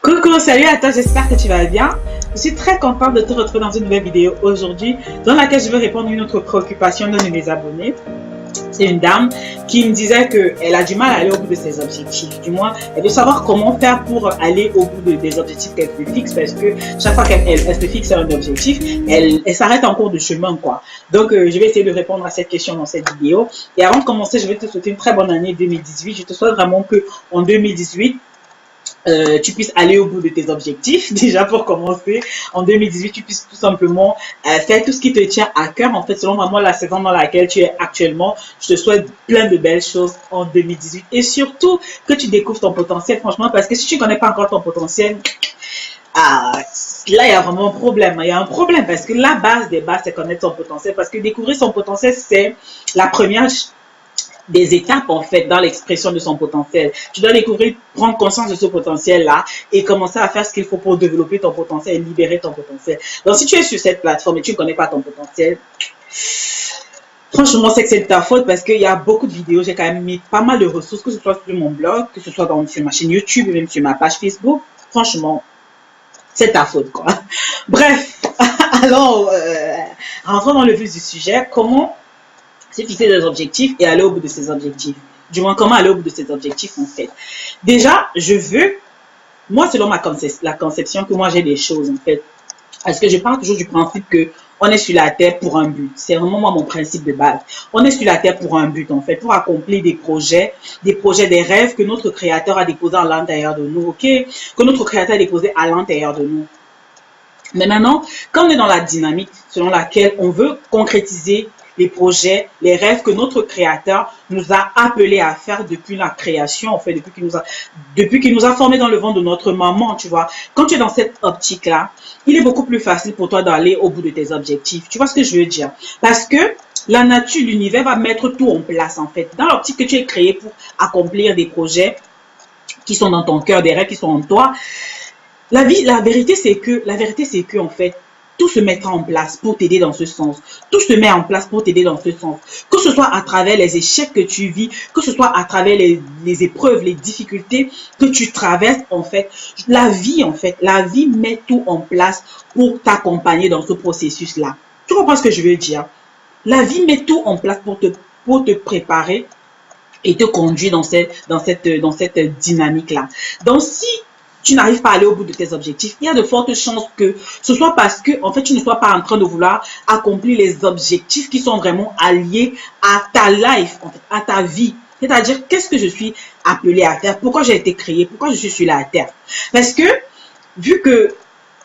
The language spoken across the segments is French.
Coucou, salut à toi, j'espère que tu vas bien. Je suis très contente de te retrouver dans une nouvelle vidéo aujourd'hui dans laquelle je veux répondre à une autre préoccupation d'un de mes abonnés. C'est une dame qui me disait qu'elle a du mal à aller au bout de ses objectifs. Du moins, elle veut savoir comment faire pour aller au bout des objectifs qu'elle se fixe parce que chaque fois qu'elle se fixe un objectif, elle s'arrête en cours de chemin, quoi. Donc, je vais essayer de répondre à cette question dans cette vidéo. Et avant de commencer, je vais te souhaiter une très bonne année 2018. Je te souhaite vraiment que en 2018, tu puisses aller au bout de tes objectifs. Déjà pour commencer, en 2018, tu puisses tout simplement faire tout ce qui te tient à cœur. En fait, selon moi, la saison dans laquelle tu es actuellement, je te souhaite plein de belles choses en 2018 et surtout que tu découvres ton potentiel, franchement, parce que si tu ne connais pas encore ton potentiel, ah, là, il y a vraiment un problème. Il y a un problème parce que la base des bases, c'est connaître son potentiel parce que découvrir son potentiel, c'est la première des étapes en fait dans l'expression de son potentiel. Tu dois découvrir, prendre conscience de ce potentiel-là et commencer à faire ce qu'il faut pour développer ton potentiel et libérer ton potentiel. Donc si tu es sur cette plateforme et tu ne connais pas ton potentiel, franchement, c'est que c'est de ta faute parce qu'il y a beaucoup de vidéos. J'ai quand même mis pas mal de ressources, que ce soit sur mon blog, que ce soit sur ma chaîne YouTube, même sur ma page Facebook. Franchement, c'est ta faute, quoi. Bref, alors, rentrons dans le vif du sujet. Comment se fixer des objectifs et aller au bout de ces objectifs? Du moins, comment aller au bout de ces objectifs, en fait? Déjà, je veux, moi, selon la conception que moi j'ai des choses, en fait, parce que je parle toujours du principe que on est sur la terre pour un but. C'est vraiment moi mon principe de base. On est sur la terre pour un but, en fait, pour accomplir des projets, des rêves que notre créateur a déposés à l'intérieur de nous, ok? Que notre créateur a déposé à l'intérieur de nous. Mais maintenant, quand on est dans la dynamique selon laquelle on veut concrétiser les projets, les rêves que notre créateur nous a appelés à faire depuis la création, en fait, depuis qu'il nous a formés dans le ventre de notre maman, tu vois. Quand tu es dans cette optique-là, il est beaucoup plus facile pour toi d'aller au bout de tes objectifs. Tu vois ce que je veux dire? Parce que la nature, l'univers va mettre tout en place, en fait. Dans l'optique que tu es créé pour accomplir des projets qui sont dans ton cœur, des rêves qui sont en toi, la vérité, c'est que, en fait, tout se mettra en place pour t'aider dans ce sens. Tout se met en place pour t'aider dans ce sens. Que ce soit à travers les échecs que tu vis, que ce soit à travers les épreuves, les difficultés que tu traverses, en fait, la vie met tout en place pour t'accompagner dans ce processus-là. Tu comprends ce que je veux dire? La vie met tout en place pour te préparer et te conduire dans cette dynamique-là. Donc, si tu n'arrives pas à aller au bout de tes objectifs, il y a de fortes chances que ce soit parce que, en fait, tu ne sois pas en train de vouloir accomplir les objectifs qui sont vraiment alliés à ta life, en fait, à ta vie. C'est-à-dire, qu'est-ce que je suis appelé à faire? Pourquoi j'ai été créé? Pourquoi je suis sur la terre? Parce que, vu que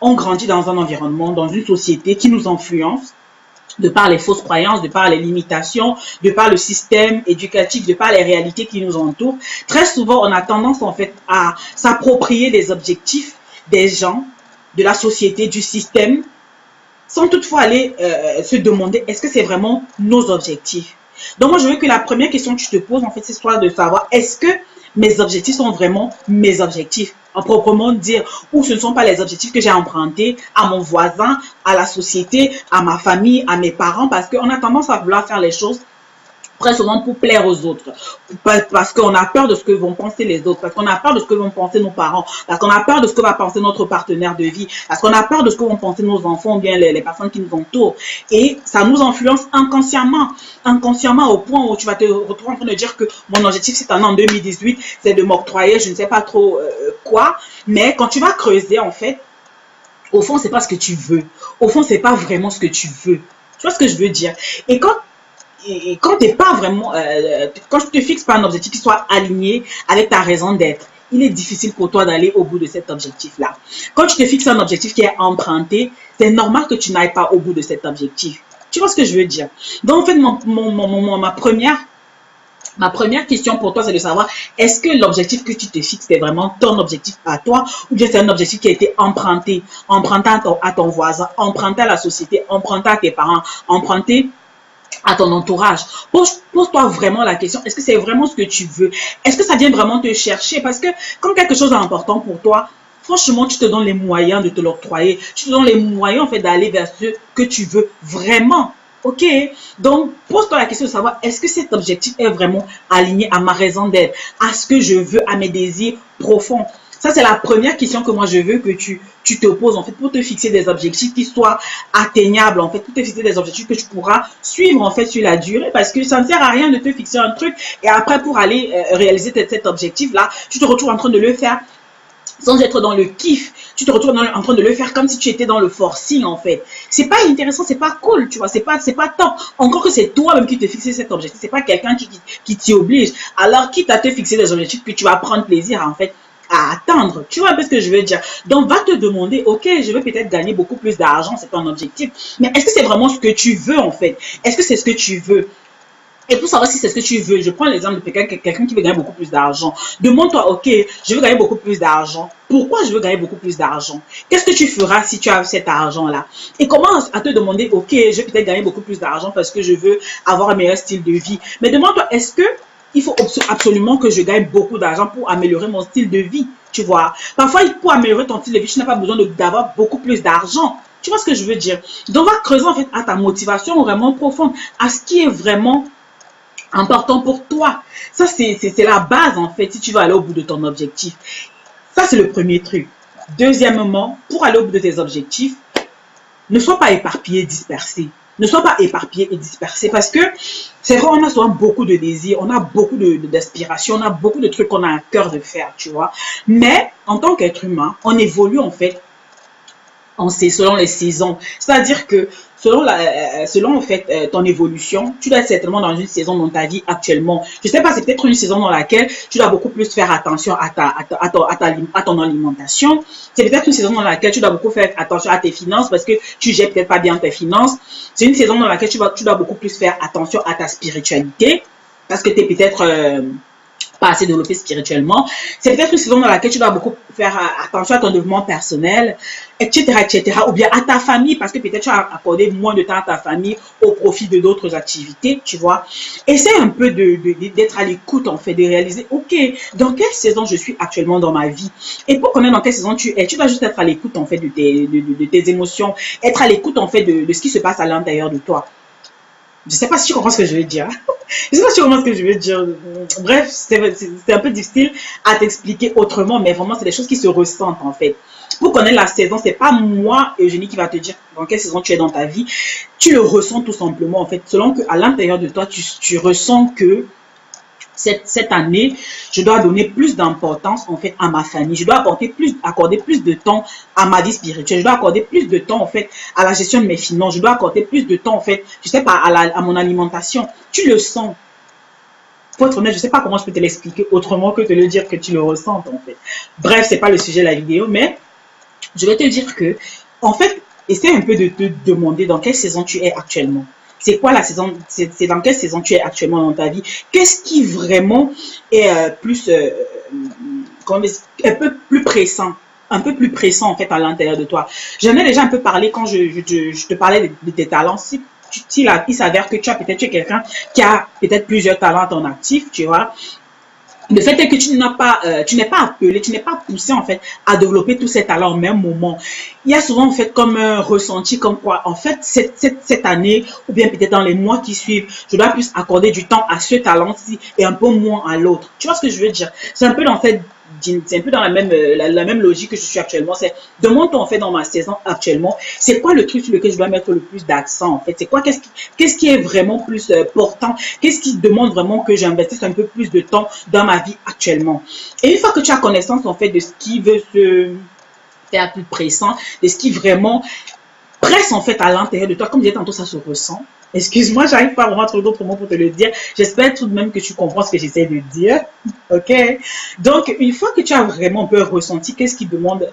on grandit dans un environnement, dans une société qui nous influence, de par les fausses croyances, de par les limitations, de par le système éducatif, de par les réalités qui nous entourent. Très souvent, on a tendance en fait à s'approprier les objectifs des gens, de la société, du système, sans toutefois aller se demander est-ce que c'est vraiment nos objectifs. Donc moi, je veux que la première question que tu te poses, en fait, c'est soit de savoir est-ce que mes objectifs sont vraiment mes objectifs, à proprement dire, ou ce ne sont pas les objectifs que j'ai empruntés à mon voisin, à la société, à ma famille, à mes parents, parce qu'on a tendance à vouloir faire les choses très souvent pour plaire aux autres, parce qu'on a peur de ce que vont penser les autres, parce qu'on a peur de ce que vont penser nos parents, parce qu'on a peur de ce que va penser notre partenaire de vie, parce qu'on a peur de ce que vont penser nos enfants ou bien les personnes qui nous entourent. Et ça nous influence inconsciemment au point où tu vas te retrouver en train de dire que mon objectif cette année en 2018, c'est de m'octroyer je ne sais pas trop quoi, mais quand tu vas creuser en fait, au fond c'est pas ce que tu veux, au fond c'est pas vraiment ce que tu veux. Tu vois ce que je veux dire? Et quand t'es pas vraiment, quand tu te fixes pas un objectif qui soit aligné avec ta raison d'être, il est difficile pour toi d'aller au bout de cet objectif-là. Quand tu te fixes un objectif qui est emprunté, c'est normal que tu n'ailles pas au bout de cet objectif. Tu vois ce que je veux dire? Donc en fait, ma première question pour toi, c'est de savoir est-ce que l'objectif que tu te fixes est vraiment ton objectif à toi ou bien c'est un objectif qui a été emprunté à ton voisin, emprunté à la société, emprunté à tes parents, emprunté à ton entourage. Pose-toi vraiment la question, est-ce que c'est vraiment ce que tu veux? Est-ce que ça vient vraiment te chercher? Parce que quand quelque chose est important pour toi, franchement, tu te donnes les moyens de te l'octroyer. Tu te donnes les moyens en fait d'aller vers ce que tu veux vraiment. Ok? Donc, pose-toi la question de savoir, est-ce que cet objectif est vraiment aligné à ma raison d'être, à ce que je veux, à mes désirs profonds? Ça, c'est la première question que moi, je veux que tu te poses, en fait, pour te fixer des objectifs qui soient atteignables, en fait, pour te fixer des objectifs que tu pourras suivre, en fait, sur la durée, parce que ça ne sert à rien de te fixer un truc et après, pour aller réaliser cet objectif-là, tu te retrouves en train de le faire sans être dans le kiff, tu te retrouves en train de le faire comme si tu étais dans le forcing en fait. C'est pas intéressant, c'est pas cool, tu vois, c'est pas top. Encore que c'est toi-même qui te fixes cet objectif, c'est pas quelqu'un qui t'y oblige. Alors quitte à te fixer des objectifs que tu vas prendre plaisir en fait à atteindre. Tu vois un peu ce que je veux dire. Donc va te demander, ok, je veux peut-être gagner beaucoup plus d'argent, c'est ton objectif. Mais est-ce que c'est vraiment ce que tu veux en fait? Est-ce que c'est ce que tu veux? Et pour savoir si c'est ce que tu veux, je prends l'exemple de quelqu'un qui veut gagner beaucoup plus d'argent. Demande-toi, ok, je veux gagner beaucoup plus d'argent. Pourquoi je veux gagner beaucoup plus d'argent? Qu'est-ce que tu feras si tu as cet argent-là? Et commence à te demander, ok, je vais peut-être gagner beaucoup plus d'argent parce que je veux avoir un meilleur style de vie. Mais demande-toi, est-ce que il faut absolument que je gagne beaucoup d'argent pour améliorer mon style de vie? Tu vois, parfois, pour améliorer ton style de vie, tu n'as pas besoin d'avoir beaucoup plus d'argent. Tu vois ce que je veux dire? Donc, va creuser en fait à ta motivation vraiment profonde, à ce qui est vraiment important pour toi. Ça, c'est la base, en fait, si tu veux aller au bout de ton objectif. Ça, c'est le premier truc. Deuxièmement, pour aller au bout de tes objectifs, ne sois pas éparpillé, dispersé. Ne sois pas éparpillé et dispersé parce que c'est vrai, on a souvent beaucoup de désirs, on a beaucoup d'aspirations, on a beaucoup de trucs qu'on a à cœur de faire, tu vois. Mais en tant qu'être humain, on évolue en fait selon les saisons. C'est-à-dire que selon en fait ton évolution, tu dois être certainement dans une saison dans ta vie actuellement. Je sais pas, c'est peut-être une saison dans laquelle tu dois beaucoup plus faire attention à ton alimentation. C'est peut-être une saison dans laquelle tu dois beaucoup faire attention à tes finances parce que tu gères peut-être pas bien tes finances. C'est une saison dans laquelle tu dois beaucoup plus faire attention à ta spiritualité parce que tu es peut-être pas assez développé spirituellement. C'est peut-être une saison dans laquelle tu dois beaucoup faire attention à ton développement personnel, etc., etc. Ou bien à ta famille, parce que peut-être tu as accordé moins de temps à ta famille au profit de d'autres activités, tu vois. Essaie un peu d'être à l'écoute, en fait, de réaliser, ok, dans quelle saison je suis actuellement dans ma vie. Et pour connaître dans quelle saison tu es, tu dois juste être à l'écoute, en fait, de tes émotions, être à l'écoute, en fait, de ce qui se passe à l'intérieur de toi. Je sais pas si tu comprends ce que je veux dire. Je sais pas si tu comprends ce que je veux dire. Bref, c'est un peu difficile à t'expliquer autrement, mais vraiment, c'est des choses qui se ressentent, en fait. Pour connaître la saison, c'est pas moi, Eugénie, qui va te dire dans quelle saison tu es dans ta vie. Tu le ressens tout simplement, en fait. Selon que à l'intérieur de toi, tu ressens que cette année, je dois donner plus d'importance en fait à ma famille. Je dois accorder plus de temps à ma vie spirituelle. Je dois accorder plus de temps en fait à la gestion de mes finances. Je dois accorder plus de temps en fait, je sais pas, à mon alimentation. Tu le sens. Pour être honnête, je sais pas comment je peux te l'expliquer autrement que te le dire que tu le ressens en fait. Bref, c'est pas le sujet de la vidéo, mais je vais te dire que en fait, essaie un peu de te demander dans quelle saison tu es actuellement. C'est quoi la saison, c'est dans quelle saison tu es actuellement dans ta vie? Qu'est-ce qui vraiment est plus, un peu plus pressant? Un peu plus pressant en fait à l'intérieur de toi. J'en ai déjà un peu parlé quand je te parlais de tes talents. Si il s'avère que tu es quelqu'un qui a peut-être plusieurs talents à ton actif, tu vois. Le fait est que tu n'es pas appelé, tu n'es pas poussé en fait à développer tous ces talents au même moment. Il y a souvent en fait comme un ressenti comme quoi en fait cette année ou bien peut-être dans les mois qui suivent, je dois plus accorder du temps à ce talent-ci et un peu moins à l'autre. Tu vois ce que je veux dire? C'est un peu dans la même logique que je suis actuellement. C'est demande-toi en fait dans ma saison actuellement, c'est quoi le truc sur lequel je dois mettre le plus d'accent en fait? C'est quoi qu'est-ce qui est vraiment plus portant? Qu'est-ce qui demande vraiment que j'investisse un peu plus de temps dans ma vie actuellement? Et une fois que tu as connaissance en fait de ce qui veut se faire plus pressant, de ce qui vraiment presse en fait à l'intérieur de toi, comme je disais tantôt, ça se ressent. Excuse-moi, j'arrive pas vraiment à trouver d'autres mots pour te le dire. J'espère tout de même que tu comprends ce que j'essaie de dire. Ok? Donc, une fois que tu as vraiment un peu ressenti qu'est-ce qui te demande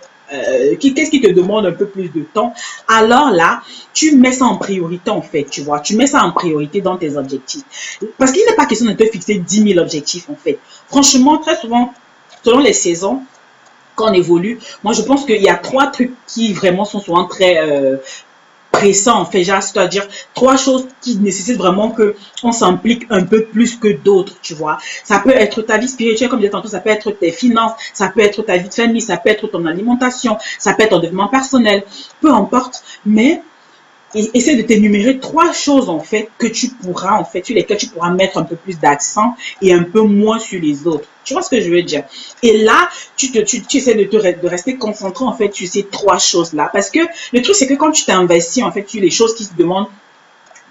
un peu plus de temps, alors là, tu mets ça en priorité en fait, tu vois. Tu mets ça en priorité dans tes objectifs. Parce qu'il n'est pas question de te fixer 10 000 objectifs en fait. Franchement, très souvent, selon les saisons, quand on évolue, moi je pense qu'il y a 3 trucs qui vraiment sont souvent très pressants en fait, c'est-à-dire 3 choses qui nécessitent vraiment que on s'implique un peu plus que d'autres, tu vois. Ça peut être ta vie spirituelle, comme je disais tantôt, ça peut être tes finances, ça peut être ta vie de famille, ça peut être ton alimentation, ça peut être ton développement personnel, peu importe, mais essaie de t'énumérer 3 choses en fait que tu pourras en fait sur lesquelles tu pourras mettre un peu plus d'accent et un peu moins sur les autres. Tu vois ce que je veux dire? Et là, tu essaies de rester concentré en fait sur ces 3 choses là, parce que le truc c'est que quand tu t'investis en fait sur les choses qui se demandent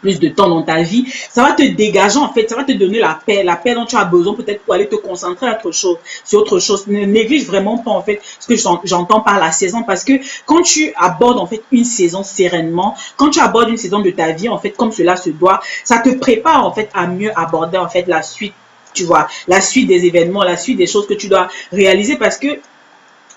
plus de temps dans ta vie, ça va te dégager en fait, ça va te donner la paix dont tu as besoin peut-être pour aller te concentrer sur autre chose. Ne néglige vraiment pas en fait ce que j'entends par la saison, parce que quand tu abordes en fait une saison sereinement, quand tu abordes une saison de ta vie en fait comme cela se doit, ça te prépare en fait à mieux aborder en fait la suite, tu vois, la suite des événements, la suite des choses que tu dois réaliser, parce que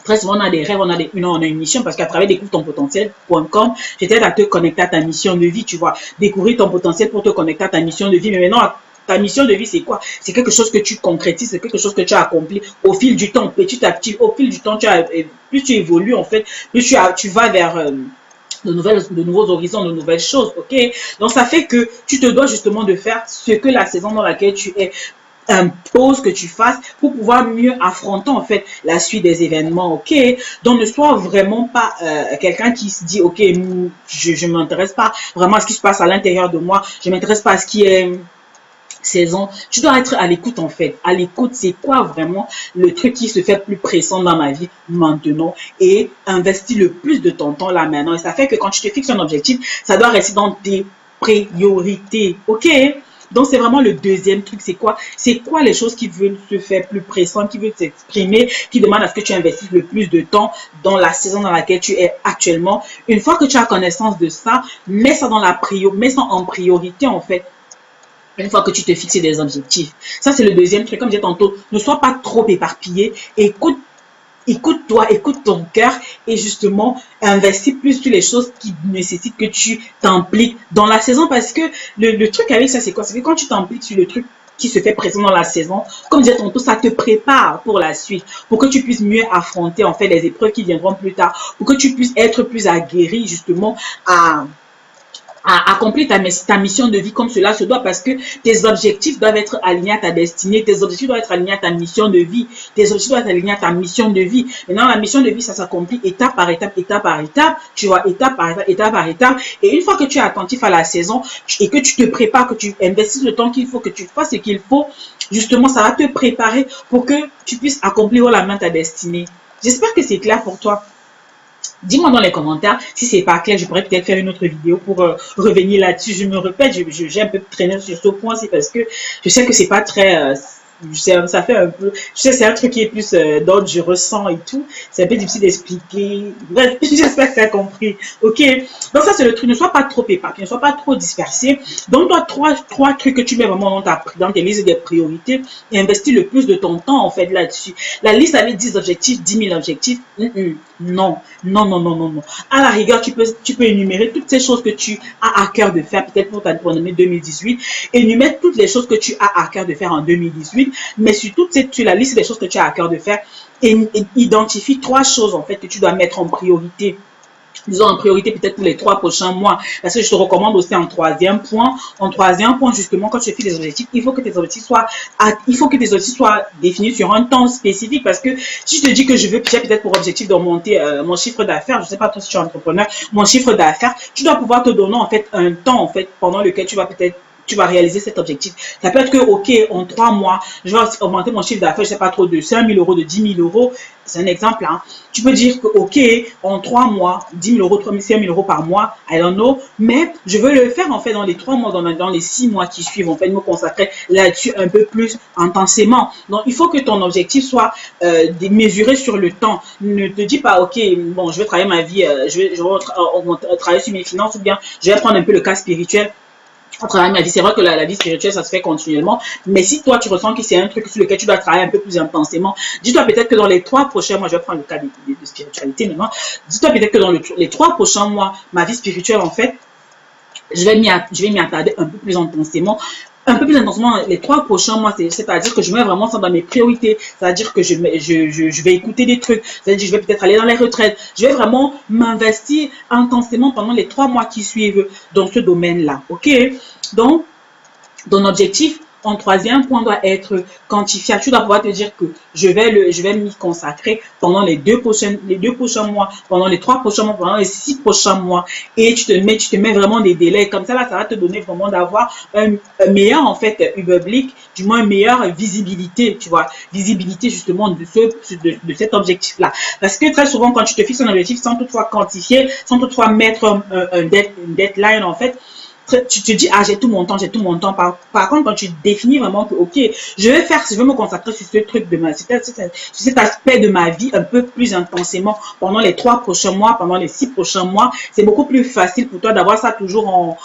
très souvent, on a des rêves, on a une mission, parce qu'à travers découvre-ton-potentiel.com, je t'aide à te connecter à ta mission de vie, tu vois. Découvrir ton potentiel pour te connecter à ta mission de vie. Mais maintenant, ta mission de vie, c'est quoi? C'est quelque chose que tu concrétises, c'est quelque chose que tu as accompli au fil du temps, petit à petit. Au fil du temps, plus tu évolues, en fait, plus tu vas vers de nouveaux horizons, de nouvelles choses, ok? Donc, ça fait que tu te dois justement de faire ce que la saison dans laquelle tu es impose que tu fasses pour pouvoir mieux affronter en fait la suite des événements, ok? Donc ne sois vraiment pas quelqu'un qui se dit ok, je m'intéresse pas vraiment à ce qui se passe à l'intérieur de moi, je m'intéresse pas à ce qui est saison. Tu dois être à l'écoute en fait, à l'écoute, c'est quoi vraiment le truc qui se fait plus pressant dans ma vie maintenant, et investis le plus de ton temps là maintenant, et ça fait que quand tu te fixes un objectif, ça doit rester dans tes priorités, ok? Donc, c'est vraiment le deuxième truc. C'est quoi? C'est quoi les choses qui veulent se faire plus pressantes, qui veulent s'exprimer, qui demandent à ce que tu investisses le plus de temps dans la saison dans laquelle tu es actuellement. Une fois que tu as connaissance de ça, mets ça mets ça en priorité, en fait. Une fois que tu te fixes des objectifs. Ça, c'est le deuxième truc. Comme je disais tantôt, ne sois pas trop éparpillé. Écoute-toi, écoute ton cœur, et justement investis plus sur les choses qui nécessitent que tu t'impliques dans la saison, parce que le truc avec ça, c'est quoi? C'est que quand tu t'impliques sur le truc qui se fait présent dans la saison, comme je disais tantôt, ça te prépare pour la suite, pour que tu puisses mieux affronter en fait les épreuves qui viendront plus tard, pour que tu puisses être plus aguerri justement à accomplir ta mission de vie comme cela se doit, parce que tes objectifs doivent être alignés à ta destinée, tes objectifs doivent être alignés à ta mission de vie, tes objectifs doivent être alignés à ta mission de vie. Maintenant, la mission de vie, ça s'accomplit étape par étape, tu vois, étape par étape. Et une fois que tu es attentif à la saison et que tu te prépares, que tu investis le temps qu'il faut, que tu fasses ce qu'il faut, justement, ça va te préparer pour que tu puisses accomplir la main ta destinée. J'espère que c'est clair pour toi. Dis-moi dans les commentaires si c'est pas clair, je pourrais peut-être faire une autre vidéo pour revenir là-dessus. Je me répète, j'ai un peu traîné sur ce point, c'est parce que je sais que c'est pas très ça fait un peu, je sais, c'est un truc qui est plus d'ordre du ressens et tout, c'est un peu difficile d'expliquer. Bref, j'espère que tu as compris, ok? Donc ça, c'est le truc, ne sois pas trop éparpillé, ne sois pas trop dispersé. Donne-toi trois trucs que tu mets vraiment dans tes listes des priorités, et investis le plus de ton temps en fait là-dessus. La liste avait 10 objectifs, 10 000 objectifs, non. À la rigueur, tu peux énumérer toutes ces choses que tu as à cœur de faire, peut-être pour l'année 2018, énumère toutes les choses que tu as à cœur de faire en 2018, mais sur la liste des choses que tu as à cœur de faire, et identifie 3 choses en fait que tu dois mettre en priorité. Disons en priorité peut-être pour les 3 prochains mois, parce que je te recommande aussi en troisième point, justement, quand tu fais des objectifs, il faut que tes objectifs soient définis sur un temps spécifique, parce que si je te dis que j'ai peut-être pour objectif d'augmenter mon chiffre d'affaires, je sais pas toi si tu es entrepreneur, mon chiffre d'affaires, tu dois pouvoir te donner en fait un temps en fait pendant lequel tu vas réaliser cet objectif. Ça peut être que, ok, en 3 mois, je vais augmenter mon chiffre d'affaires, je sais pas trop, de 5 000 euros, de 10 000 euros. C'est un exemple, hein. Tu peux dire que, ok, en 3 mois, 10 000 euros, 5 000 euros par mois, I don't know, mais je veux le faire, en fait, dans les 3 mois, dans les 6 mois qui suivent, en fait, me consacrer là-dessus un peu plus intensément. Donc, il faut que ton objectif soit mesuré sur le temps. Ne te dis pas, ok, bon, je vais travailler ma vie, je vais travailler sur mes finances, ou bien je vais prendre un peu le cas spirituel. Travailler ma vie, c'est vrai que la vie spirituelle, ça se fait continuellement, mais si toi tu ressens que c'est un truc sur lequel tu dois travailler un peu plus intensément, dis-toi peut-être que dans les 3 prochains mois, je vais prendre le cas de spiritualité maintenant, dis-toi peut-être que dans les 3 prochains mois, ma vie spirituelle, en fait, je vais m'y attarder un peu plus intensément. Les 3 prochains mois, c'est-à-dire que je mets vraiment ça dans mes priorités, c'est-à-dire que je vais écouter des trucs, c'est-à-dire que je vais peut-être aller dans les retraites, je vais vraiment m'investir intensément pendant les 3 mois qui suivent dans ce domaine-là, ok? Donc, ton objectif En troisième point doit être quantifiable. Tu dois pouvoir te dire que je vais m'y consacrer pendant les deux prochains mois, pendant les 3 prochains mois, pendant les 6 prochains mois. Et tu te mets vraiment des délais. Comme ça, là, ça va te donner vraiment d'avoir un meilleur, en fait, Überblick, du moins une meilleure visibilité, tu vois, visibilité justement de cet objectif-là. Parce que très souvent, quand tu te fixes un objectif sans toutefois quantifier, sans toutefois mettre une deadline, en fait, tu te dis, ah, j'ai tout mon temps, j'ai tout mon temps. Par contre, quand tu définis vraiment que, ok, je vais me consacrer sur ce truc sur cet aspect de ma vie un peu plus intensément pendant les 3 prochains mois, pendant les 6 prochains mois, c'est beaucoup plus facile pour toi d'avoir ça toujours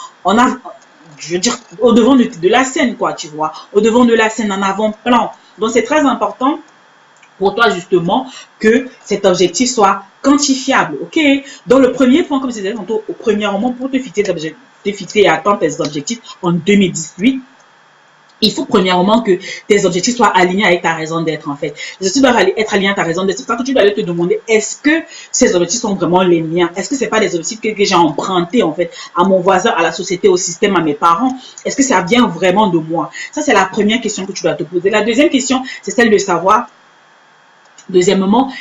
je veux dire, au devant de la scène, quoi, tu vois, au devant de la scène, en avant-plan. Donc, c'est très important pour toi, justement, que cet objectif soit quantifiable, ok? Donc, le premier point, comme je disais tantôt, au premier moment, pour te fixer et atteindre tes objectifs en 2018, il faut premièrement que tes objectifs soient alignés avec ta raison d'être, en fait. Les objectifs doivent être alignés à ta raison d'être. C'est pour ça que tu dois aller te demander, est-ce que ces objectifs sont vraiment les miens? Est-ce que c'est pas des objectifs que j'ai empruntés, en fait, à mon voisin, à la société, au système, à mes parents? Est-ce que ça vient vraiment de moi? Ça, c'est la première question que tu dois te poser. La deuxième question, c'est celle de savoir, deuxièmement,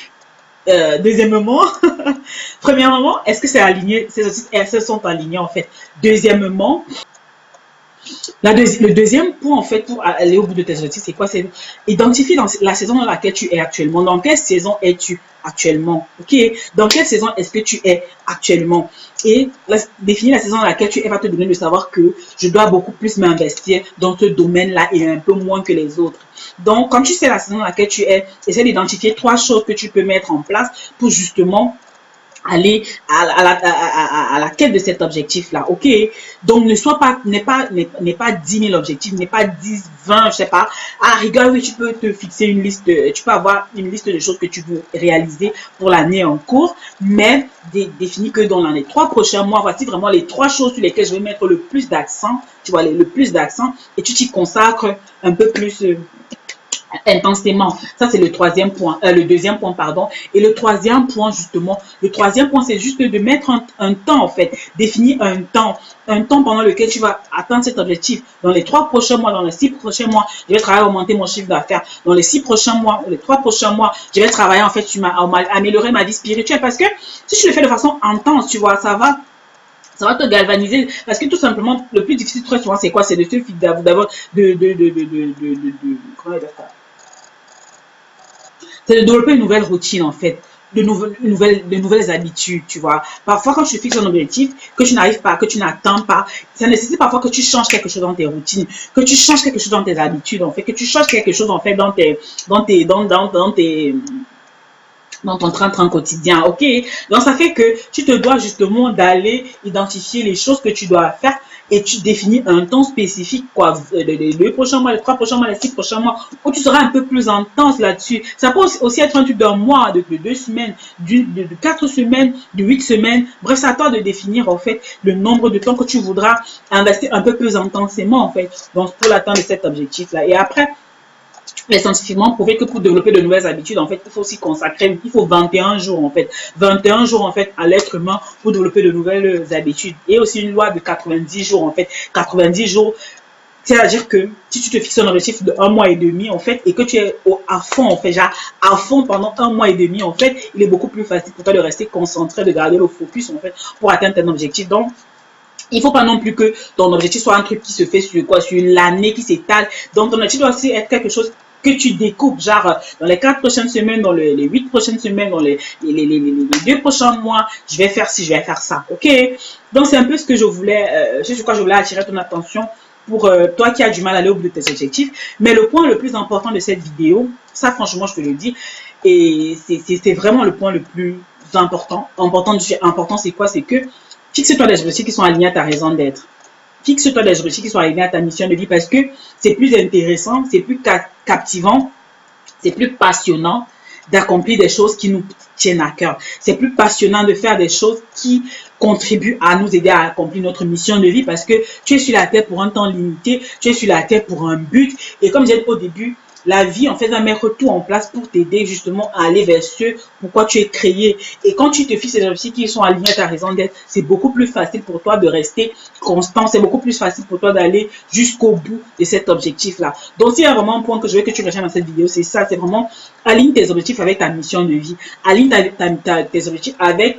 premièrement, est-ce que c'est aligné, ces objectifs, elles sont alignés, en fait. Deuxièmement, le deuxième point, en fait, pour aller au bout de tes objectifs, c'est quoi? C'est identifier dans la saison dans laquelle tu es actuellement. Dans quelle saison es-tu actuellement? Ok? Dans quelle saison est-ce que tu es actuellement? Et définir la saison dans laquelle tu es va te donner de savoir que je dois beaucoup plus m'investir dans ce domaine-là et un peu moins que les autres. Donc, quand tu sais la saison dans laquelle tu es, essaie d'identifier 3 choses que tu peux mettre en place pour justement aller à la quête de cet objectif-là, ok? Donc, n'est pas 10 000 objectifs, n'est pas 10, 20, je sais pas. À rigueur, oui, tu peux te fixer une liste, tu peux avoir une liste de choses que tu veux réaliser pour l'année en cours, mais définis que dans les 3 prochains mois, voici vraiment les 3 choses sur lesquelles je vais mettre le plus d'accent, tu vois, le plus d'accent, et tu t'y consacres un peu plus intensément. Ça, c'est le deuxième point, pardon. Et le troisième point, justement, c'est juste de mettre un temps, en fait. Définir un temps pendant lequel tu vas atteindre cet objectif. Dans les 3 prochains mois, dans les 6 prochains mois, je vais travailler à augmenter mon chiffre d'affaires. Dans les 6 prochains mois, ou les 3 prochains mois, je vais travailler, en fait, sur améliorer ma vie spirituelle. Parce que si tu le fais de façon intense, tu vois, ça va te galvaniser, parce que tout simplement, le plus difficile très souvent, c'est quoi? C'est de se d'avoir comment dire ça? C'est de développer une nouvelle routine, en fait, de nouvelles habitudes, tu vois. Parfois, quand tu fixes un objectif, que tu n'arrives pas, que tu n'atteins pas, ça nécessite parfois que tu changes quelque chose dans tes routines, que tu changes quelque chose dans tes habitudes, en fait, que tu changes quelque chose, en fait, dans ton train-train quotidien, ok? Donc, ça fait que tu te dois justement d'aller identifier les choses que tu dois faire et tu définis un temps spécifique, quoi, les 2 prochains mois, les 3 prochains mois, les 6 prochains mois, où tu seras un peu plus intense là-dessus. Ça peut aussi être un truc d'un mois, de 2 semaines, de 4 semaines, de 8 semaines. Bref, c'est à toi de définir, en fait, le nombre de temps que tu voudras investir un peu plus intensément, en fait, donc, pour l'atteindre de cet objectif-là. Et après, est scientifiquement prouvé que pour développer de nouvelles habitudes, en fait, il faut s'y consacrer, il faut 21 jours, en fait. 21 jours, en fait, à l'être humain pour développer de nouvelles habitudes. Et aussi une loi de 90 jours, en fait. 90 jours, c'est-à-dire que si tu te fixes un objectif de 1 mois et demi, en fait, et que tu es à fond, en fait, genre à fond pendant 1 mois et demi, en fait, il est beaucoup plus facile pour toi de rester concentré, de garder le focus, en fait, pour atteindre ton objectif. Donc, il ne faut pas non plus que ton objectif soit un truc qui se fait sur l'année, qui s'étale. Donc, ton objectif doit aussi être quelque chose que tu découpes, genre dans les 4 prochaines semaines, dans les 8 prochaines semaines, dans les 2 prochains mois, je vais faire ci, je vais faire ça, ok? Donc, c'est un peu ce que je voulais, sur quoi je voulais attirer ton attention pour toi qui as du mal à aller au bout de tes objectifs. Mais le point le plus important de cette vidéo, ça franchement, je te le dis, et c'est vraiment le point le plus important, c'est quoi? C'est que fixe-toi des objectifs qui sont alignés à ta raison d'être. Fixe-toi des objectifs qui sont alignés à ta mission de vie parce que c'est plus intéressant, c'est plus captivant, c'est plus passionnant d'accomplir des choses qui nous tiennent à cœur. C'est plus passionnant de faire des choses qui contribuent à nous aider à accomplir notre mission de vie parce que tu es sur la terre pour un temps limité, tu es sur la terre pour un but. Et comme j'ai dit au début, la vie en fait va mettre tout en place pour t'aider justement à aller vers ce pourquoi tu es créé. Et quand tu te fixes des objectifs qui sont alignés à ta raison d'être, c'est beaucoup plus facile pour toi de rester constant, c'est beaucoup plus facile pour toi d'aller jusqu'au bout de cet objectif-là. Donc, s'il y a vraiment un point que je veux que tu retiennes dans cette vidéo, c'est ça, c'est vraiment aligne tes objectifs avec ta mission de vie, aligne tes objectifs avec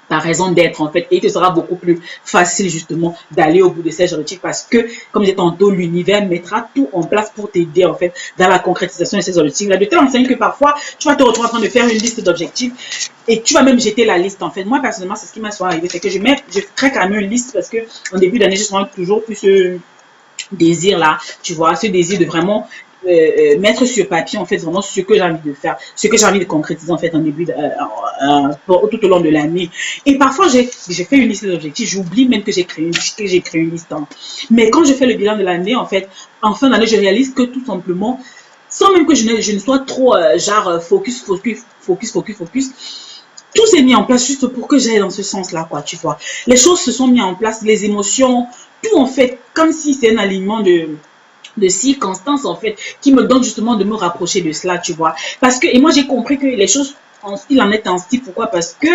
ta raison d'être en fait, et il te sera beaucoup plus facile justement d'aller au bout de ces objectifs parce que, comme je disais tantôt, l'univers mettra tout en place pour t'aider en fait dans la concrétisation de ces objectifs là, de telle enseigne que parfois tu vas te retrouver en train de faire une liste d'objectifs et tu vas même jeter la liste en fait. Moi personnellement, c'est ce qui m'est souvent arrivé, c'est que je crée quand même une liste parce que en début d'année, je sens toujours plus ce désir là, tu vois, ce désir de vraiment mettre sur papier en fait vraiment ce que j'ai envie de faire, ce que j'ai envie de concrétiser en fait en début tout au long de l'année. Et parfois j'ai fait une liste d'objectifs, j'oublie même que j'ai créé une liste. Hein. Mais quand je fais le bilan de l'année en fait, en fin d'année, je réalise que tout simplement, sans même que je ne sois trop genre focus, tout s'est mis en place juste pour que j'aille dans ce sens-là, quoi, tu vois. Les choses se sont mises en place, les émotions, tout en fait, comme si c'est un alignement de circonstances en fait qui me donne justement de me rapprocher de cela, tu vois. Parce que, et moi j'ai compris que les choses il en est ainsi. Pourquoi? Parce que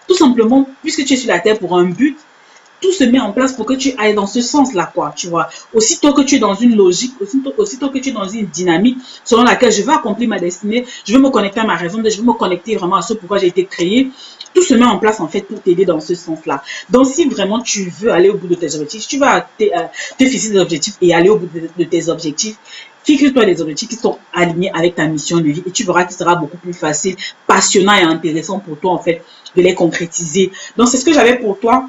tout simplement, puisque tu es sur la terre pour un but, tout se met en place pour que tu ailles dans ce sens-là, quoi, tu vois. Aussitôt que tu es dans une logique, aussitôt que tu es dans une dynamique selon laquelle je vais accomplir ma destinée, je vais me connecter à ma raison, je vais me connecter vraiment à ce pourquoi j'ai été créé, tout se met en place en fait pour t'aider dans ce sens-là. Donc si vraiment tu veux aller au bout de tes objectifs, tu vas te fixer des objectifs et aller au bout de tes objectifs, fixe-toi des objectifs qui sont alignés avec ta mission de vie et tu verras qu'il sera beaucoup plus facile, passionnant et intéressant pour toi en fait de les concrétiser. Donc c'est ce que j'avais pour toi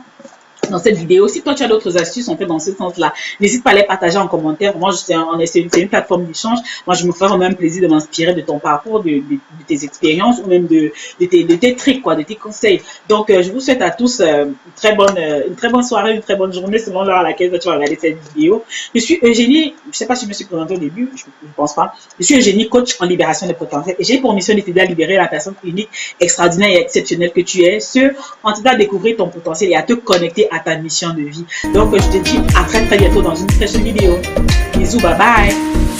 dans cette vidéo. Si toi tu as d'autres astuces en fait dans ce sens-là, n'hésite pas à les partager en commentaire. Moi, c'est une plateforme d'échange. Moi, je me ferai même plaisir de m'inspirer de ton parcours, de tes expériences ou même de tes tricks, quoi, de tes conseils. Donc, je vous souhaite à tous une très bonne soirée, une très bonne journée selon l'heure à laquelle tu vas regarder cette vidéo. Je suis Eugénie, je sais pas si je me suis présentée au début, je pense pas. Je suis Eugénie, coach en libération des potentiels et j'ai pour mission de t'aider à libérer la personne unique, extraordinaire et exceptionnelle que tu es, en t'aidant à découvrir ton potentiel et à te connecter à ta mission de vie. Donc, je te dis à très bientôt dans une prochaine vidéo. Bisous, bye bye.